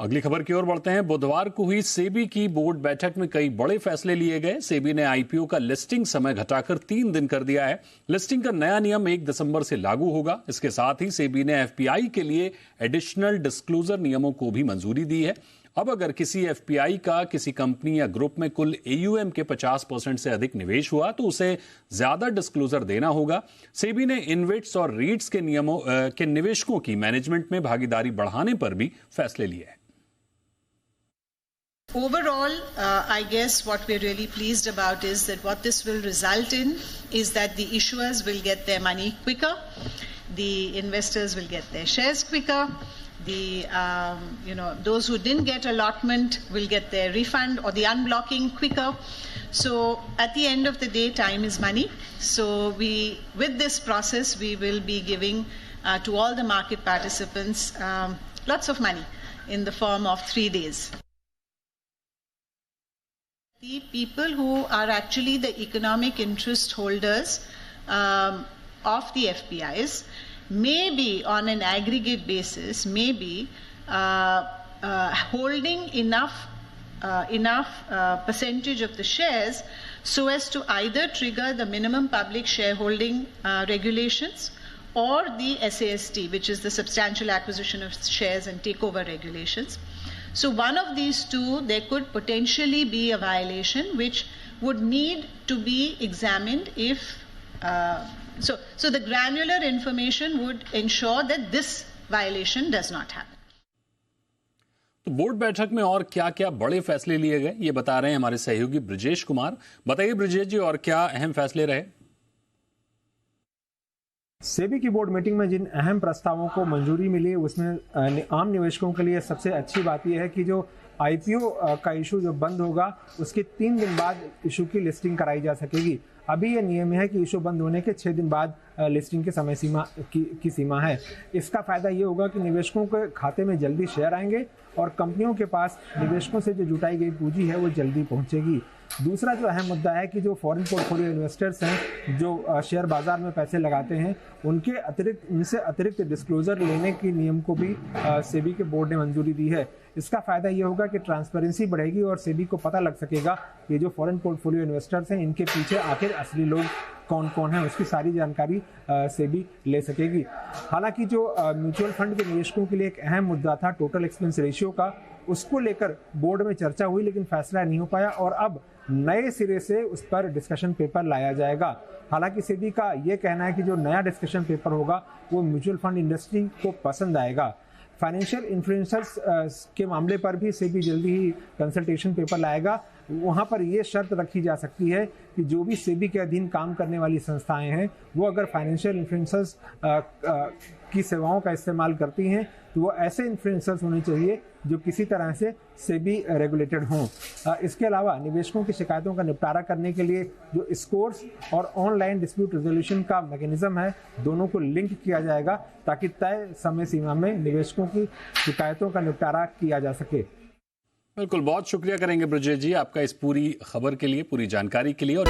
अगली खबर की ओर बढ़ते हैं। बुधवार को हुई सेबी की बोर्ड बैठक में कई बड़े फैसले लिए गए। सेबी ने आईपीओ का लिस्टिंग समय घटाकर 3 दिन कर दिया है। लिस्टिंग का नया नियम 1 दिसंबर से लागू होगा। इसके साथ ही सेबी ने एफपीआई के लिए एडिशनल डिस्क्लोजर नियमों को भी मंजूरी दी है। अब अगर किसी एफपीआई का किसी कंपनी या ग्रुप में कुल एयूएम के 50% से अधिक निवेश हुआ तो उसे ज्यादा डिस्क्लोजर देना होगा। सेबी ने इनवेट्स और रीट्स के नियमों के निवेशकों की मैनेजमेंट में भागीदारी बढ़ाने पर भी फैसले लिए हैं। Overall, I guess what we're really pleased about is that what this will result in is that the issuers will get their money quicker, the investors will get their shares quicker, those who didn't get allotment will get their refund or the unblocking quicker. So at the end of the day, time is money. So with this process, we will be giving to all the market participants lots of money in the form of 3 days. The people who are actually the economic interest holders of the FPIs may be on an aggregate basis, may be holding enough percentage of the shares so as to either trigger the minimum public shareholding regulations or the SAST, which is the substantial acquisition of shares and takeover regulations. So one of these two, there could potentially be a violation which would need to be examined if so the granular information would ensure that this violation does not happen. तो board बैठक में और क्या-क्या बड़े फैसले लिए गए, ये बता रहे हैं हमारे सहयोगी ब्रिजेश कुमार। बताइए ब्रिजेश जी, और क्या अहम फैसले रहे? सेबी की बोर्ड मीटिंग में जिन अहम प्रस्तावों को मंजूरी मिली उसमें आम निवेशकों के लिए सबसे अच्छी बात यह है कि जो आईपीओ का इशू जो बंद होगा उसके 3 दिन बाद इशू की लिस्टिंग कराई जा सकेगी। अभी ये नियम है कि इशू बंद होने के 6 दिन बाद लिस्टिंग के समय सीमा की सीमा है। इसका फायदा ये होगा कि निवेशकों के खाते में जल्दी शेयर आएंगे और कंपनियों के पास निवेशकों से जो जुटाई गई पूंजी है वो जल्दी पहुंचेगी। दूसरा जो अहम मुद्दा है कि जो फॉरेन पोर्टफोलियो इन्वेस्टर्स हैं जो शेयर बाजार में पैसे लगाते हैं उनसे अतिरिक्त डिस्क्लोजर लेने के नियम को भी सेबी के बोर्ड ने मंजूरी दी है। इसका फायदा ये होगा कि ट्रांसपेरेंसी बढ़ेगी और सेबी को पता लग सकेगा कि जो फॉरेन पोर्टफोलियो इन्वेस्टर्स हैं इनके पीछे आखिर असली लोग कौन कौन है, उसकी सारी जानकारी सेबी ले सकेगी। हालांकि जो म्यूचुअल फंड के निवेशकों के लिए एक अहम मुद्दा था टोटल एक्सपेंस रेशियो का, उसको लेकर बोर्ड में चर्चा हुई लेकिन फैसला नहीं हो पाया और अब नए सिरे से उस पर डिस्कशन पेपर लाया जाएगा। हालांकि सेबी का ये कहना है कि जो नया डिस्कशन पेपर होगा वो म्यूचुअल फंड इंडस्ट्री को पसंद आएगा। फाइनेंशियल इन्फ्लुएंसर्स के मामले पर भी सेबी जल्दी ही कंसल्टेशन पेपर लाएगा। वहाँ पर यह शर्त रखी जा सकती है कि जो भी सेबी के अधीन काम करने वाली संस्थाएं हैं वो अगर फाइनेंशियल इन्फ्लुएंसर्स की सेवाओं का इस्तेमाल करती हैं तो वो ऐसे इन्फ्लुएंसर्स होने चाहिए जो किसी तरह से सेबी रेगुलेटेड हों। इसके अलावा निवेशकों की शिकायतों का निपटारा करने के लिए जो स्कोर्स और ऑनलाइन डिस्प्यूट रेजोल्यूशन का मैकेनिज्म है दोनों को लिंक किया जाएगा ताकि तय समय सीमा में निवेशकों की शिकायतों का निपटारा किया जा सके। बिल्कुल, बहुत शुक्रिया करेंगे ब्रिजेश जी आपका इस पूरी खबर के लिए, पूरी जानकारी के लिए। और